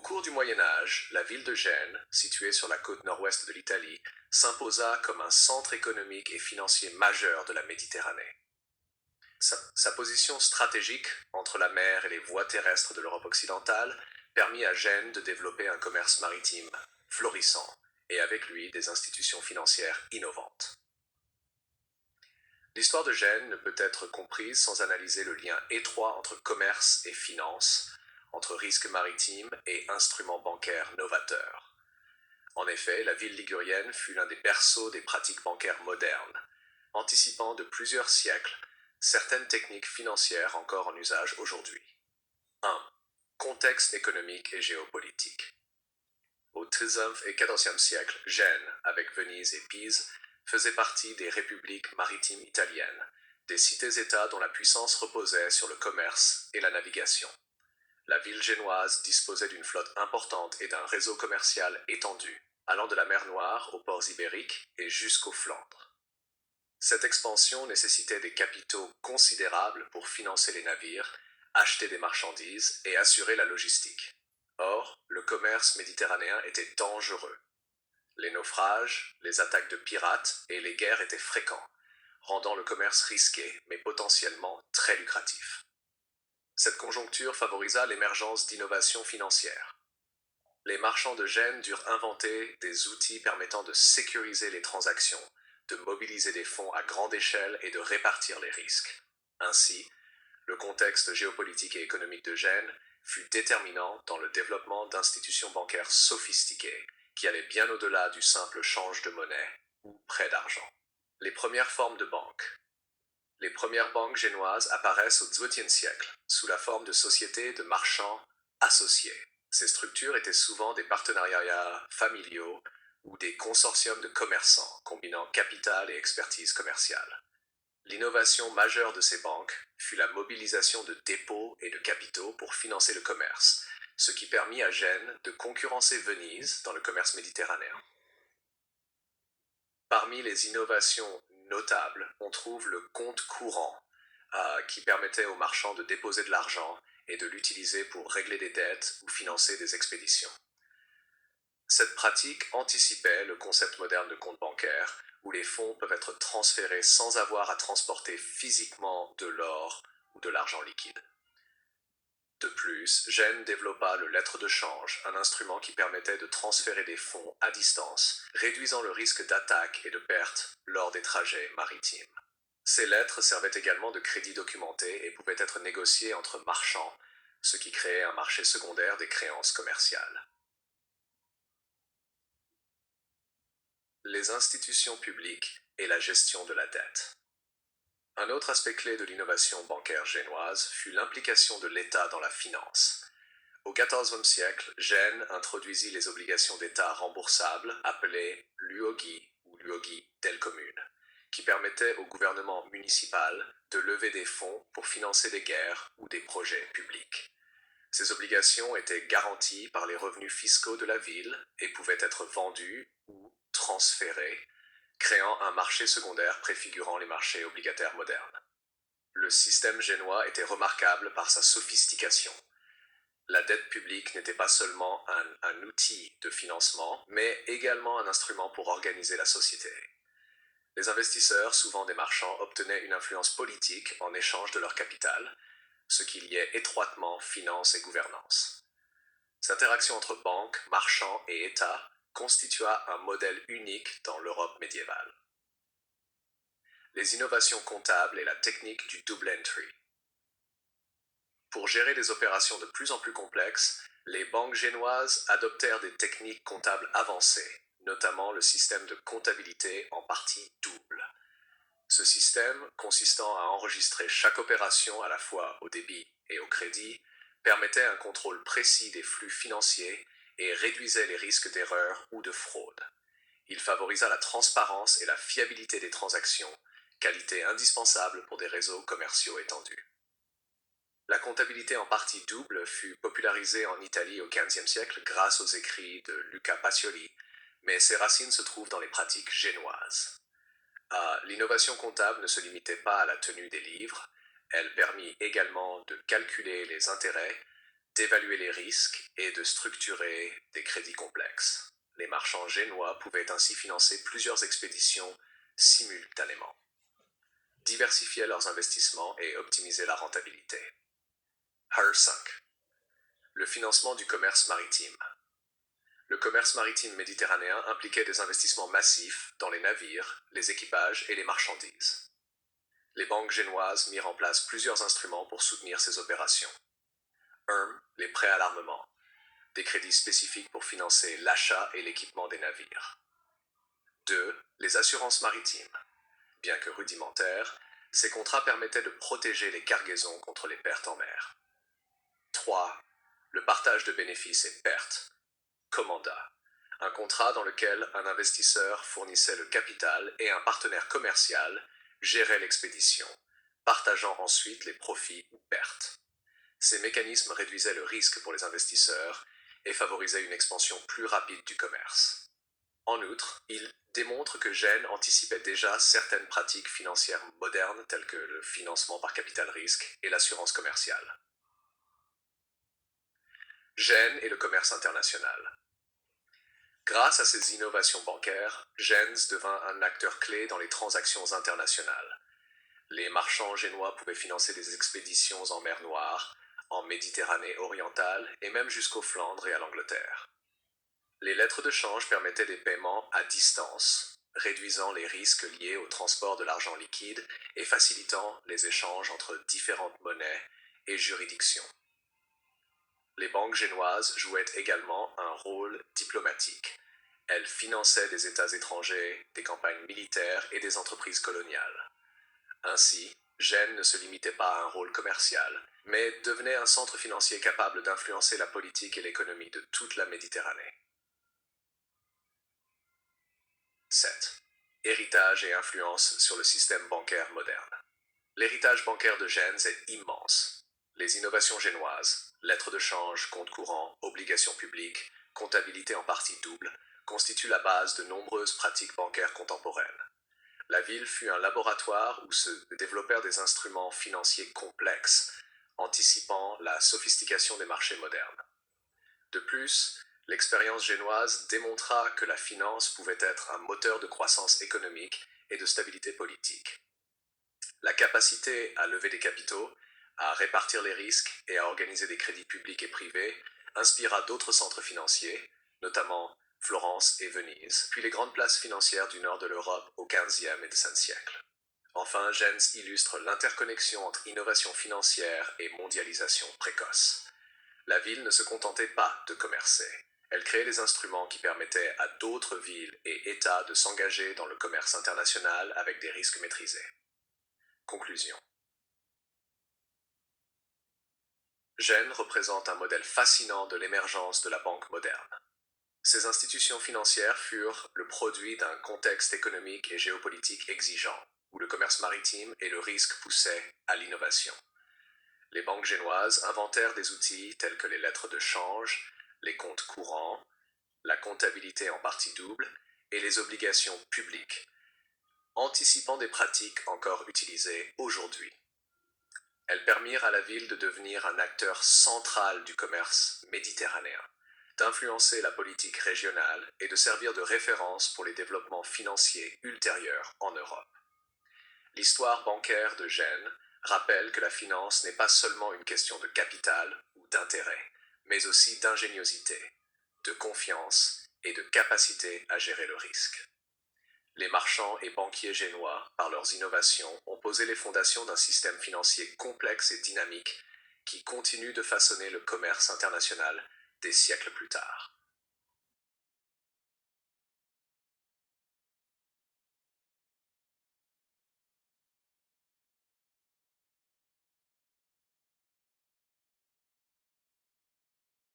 cours du Moyen Âge, la ville de Gênes, située sur la côte nord-ouest de l'Italie, s'imposa comme un centre économique et financier majeur de la Méditerranée. Sa position stratégique entre la mer et les voies terrestres de l'Europe occidentale permit à Gênes de développer un commerce maritime florissant et avec lui des institutions financières innovantes. L'histoire de Gênes ne peut être comprise sans analyser le lien étroit entre commerce et finance, entre risques maritimes et instruments bancaires novateurs. En effet, la ville ligurienne fut l'un des berceaux des pratiques bancaires modernes, anticipant de plusieurs siècles certaines techniques financières encore en usage aujourd'hui. 1. Contexte économique et géopolitique. Au XIIIe et XIVe siècle, Gênes, avec Venise et Pise, faisait partie des républiques maritimes italiennes, des cités-États dont la puissance reposait sur le commerce et la navigation. La ville génoise disposait d'une flotte importante et d'un réseau commercial étendu, allant de la mer Noire aux ports ibériques et jusqu'aux Flandres. Cette expansion nécessitait des capitaux considérables pour financer les navires, acheter des marchandises et assurer la logistique. Or, le commerce méditerranéen était dangereux. Les naufrages, les attaques de pirates et les guerres étaient fréquents, rendant le commerce risqué mais potentiellement très lucratif. Cette conjoncture favorisa l'émergence d'innovations financières. Les marchands de Gênes durent inventer des outils permettant de sécuriser les transactions, de mobiliser des fonds à grande échelle et de répartir les risques. Ainsi, le contexte géopolitique et économique de Gênes fut déterminant dans le développement d'institutions bancaires sophistiquées, qui allaient bien au-delà du simple change de monnaie ou prêt d'argent. Les premières formes de banques. Les premières banques génoises apparaissent au XVIIIe siècle, sous la forme de sociétés de marchands associés. Ces structures étaient souvent des partenariats familiaux ou des consortiums de commerçants, combinant capital et expertise commerciale. L'innovation majeure de ces banques fut la mobilisation de dépôts et de capitaux pour financer le commerce, ce qui permit à Gênes de concurrencer Venise dans le commerce méditerranéen. Parmi les innovations notables, on trouve le compte courant, qui permettait aux marchands de déposer de l'argent et de l'utiliser pour régler des dettes ou financer des expéditions. Cette pratique anticipait le concept moderne de compte bancaire, où les fonds peuvent être transférés sans avoir à transporter physiquement de l'or ou de l'argent liquide. De plus, Gênes développa le lettre de change, un instrument qui permettait de transférer des fonds à distance, réduisant le risque d'attaque et de perte lors des trajets maritimes. Ces lettres servaient également de crédit documenté et pouvaient être négociées entre marchands, ce qui créait un marché secondaire des créances commerciales. Les institutions publiques et la gestion de la dette. Un autre aspect clé de l'innovation bancaire génoise fut l'implication de l'État dans la finance. Au XIVe siècle, Gênes introduisit les obligations d'État remboursables, appelées luoghi ou luoghi del comune, qui permettaient au gouvernement municipal de lever des fonds pour financer des guerres ou des projets publics. Ces obligations étaient garanties par les revenus fiscaux de la ville et pouvaient être vendues ou transférées, créant un marché secondaire préfigurant les marchés obligataires modernes. Le système génois était remarquable par sa sophistication. La dette publique n'était pas seulement un outil de financement, mais également un instrument pour organiser la société. Les investisseurs, souvent des marchands, obtenaient une influence politique en échange de leur capital, ce qui liait étroitement finance et gouvernance. Cette interaction entre banques, marchands et États constitua un modèle unique dans l'Europe médiévale. Les innovations comptables et la technique du double entry. Pour gérer des opérations de plus en plus complexes, les banques génoises adoptèrent des techniques comptables avancées, notamment le système de comptabilité en partie double. Ce système, consistant à enregistrer chaque opération à la fois au débit et au crédit, permettait un contrôle précis des flux financiers et réduisait les risques d'erreur ou de fraude. Il favorisa la transparence et la fiabilité des transactions, qualité indispensable pour des réseaux commerciaux étendus. La comptabilité en partie double fut popularisée en Italie au XVe siècle grâce aux écrits de Luca Pacioli, mais ses racines se trouvent dans les pratiques génoises. L'innovation comptable ne se limitait pas à la tenue des livres, elle permit également de calculer les intérêts, d'évaluer les risques et de structurer des crédits complexes. Les marchands génois pouvaient ainsi financer plusieurs expéditions simultanément, diversifier leurs investissements et optimiser la rentabilité. R5. Le financement du commerce maritime. Le commerce maritime méditerranéen impliquait des investissements massifs dans les navires, les équipages et les marchandises. Les banques génoises mirent en place plusieurs instruments pour soutenir ces opérations. 1. Les prêts à l'armement. Des crédits spécifiques pour financer l'achat et l'équipement des navires. 2. Les assurances maritimes. Bien que rudimentaires, ces contrats permettaient de protéger les cargaisons contre les pertes en mer. 3. Le partage de bénéfices et pertes. Commanda. Un contrat dans lequel un investisseur fournissait le capital et un partenaire commercial gérait l'expédition, partageant ensuite les profits ou pertes. Ces mécanismes réduisaient le risque pour les investisseurs et favorisaient une expansion plus rapide du commerce. En outre, ils démontrent que Gênes anticipait déjà certaines pratiques financières modernes telles que le financement par capital risque et l'assurance commerciale. Gênes et le commerce international. Grâce à ces innovations bancaires, Gênes devint un acteur clé dans les transactions internationales. Les marchands génois pouvaient financer des expéditions en mer Noire, en Méditerranée orientale et même jusqu'aux Flandres et à l'Angleterre. Les lettres de change permettaient des paiements à distance, réduisant les risques liés au transport de l'argent liquide et facilitant les échanges entre différentes monnaies et juridictions. Les banques génoises jouaient également un rôle diplomatique. Elles finançaient des États étrangers, des campagnes militaires et des entreprises coloniales. Ainsi, Gênes ne se limitait pas à un rôle commercial, mais devenait un centre financier capable d'influencer la politique et l'économie de toute la Méditerranée. 7. Héritage et influence sur le système bancaire moderne. L'héritage bancaire de Gênes est immense. Les innovations génoises, lettres de change, comptes courants, obligations publiques, comptabilité en partie double, constituent la base de nombreuses pratiques bancaires contemporaines. La ville fut un laboratoire où se développèrent des instruments financiers complexes, anticipant la sophistication des marchés modernes. De plus, l'expérience génoise démontra que la finance pouvait être un moteur de croissance économique et de stabilité politique. La capacité à lever des capitaux, à répartir les risques et à organiser des crédits publics et privés inspira d'autres centres financiers, notamment Florence et Venise, puis les grandes places financières du nord de l'Europe au XVe et XVIe siècle. Enfin, Gênes illustre l'interconnexion entre innovation financière et mondialisation précoce. La ville ne se contentait pas de commercer. Elle créait des instruments qui permettaient à d'autres villes et États de s'engager dans le commerce international avec des risques maîtrisés. Conclusion. Gênes représente un modèle fascinant de l'émergence de la banque moderne. Ces institutions financières furent le produit d'un contexte économique et géopolitique exigeant, où le commerce maritime et le risque poussaient à l'innovation. Les banques génoises inventèrent des outils tels que les lettres de change, les comptes courants, la comptabilité en partie double et les obligations publiques, anticipant des pratiques encore utilisées aujourd'hui. Elles permirent à la ville de devenir un acteur central du commerce méditerranéen, d'influencer la politique régionale et de servir de référence pour les développements financiers ultérieurs en Europe. L'histoire bancaire de Gênes rappelle que la finance n'est pas seulement une question de capital ou d'intérêt, mais aussi d'ingéniosité, de confiance et de capacité à gérer le risque. Les marchands et banquiers génois, par leurs innovations, ont posé les fondations d'un système financier complexe et dynamique qui continue de façonner le commerce international des siècles plus tard.